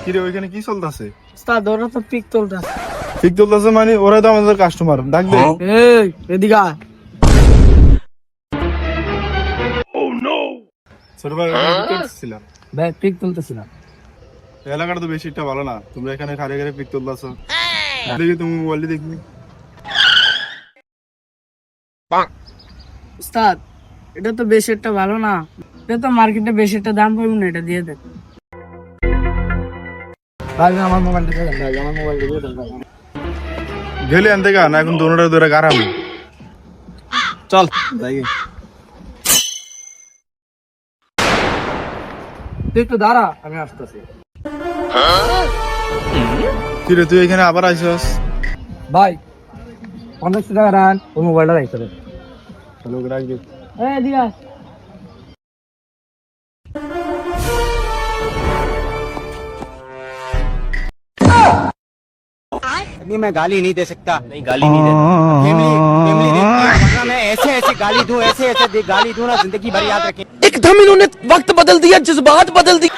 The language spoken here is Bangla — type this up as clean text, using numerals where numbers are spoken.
কিরে ওইখানে কি চলতেছে? উস্তাদ ওরা তো পিক তুলতাছে। ঠিক চলতেছে মানে ওরাই তো আমাদের কাস্টমার, ডাক দে। এই এদিকে আয়। ছোট ভাই ওখানে কি করতেছিলাম? ভাই পিক তুলতেছি না। এলাকাটা তো বেশি একটা ভালো না, তোমরা এখানে খারে খারে পিক তুলতেছো। দেখি তুমি মোবাইলটি দেখবি। উস্তাদ এটা তো বেশি একটা ভালো না, এটা তো মার্কেটে বেশি একটা দাম পাবো না, এটা দিয়ে দেন। ভাই আমার মোবাইলটা দিয়ে দেন, ভাই আমার মোবাইলটা দিয়ে দেন ভাই। গেলি আনতে গা না, এখন দোনোটা ধরে গারাম। চল যাই। তুই একটু দাঁড়া, আমি আসতেছি। কিরে তুই এখানে আবার আইসস? ভাই 50 টাকা রান ওই মোবাইলটা রাখতে দেন। চলো রাখবি। এই এদিকে আয়। नहीं मैं गाली नहीं दे सकता। नहीं गाली नहीं देता। फैमिली फैमिली देती है, वरना मैं ऐसे ऐसे गाली दूं, ऐसे ऐसे गाली दूं ना, जिंदगी भर याद रखें। एकदम इन्होंने वक्त बदल दिया, जज्बात बदल दिए।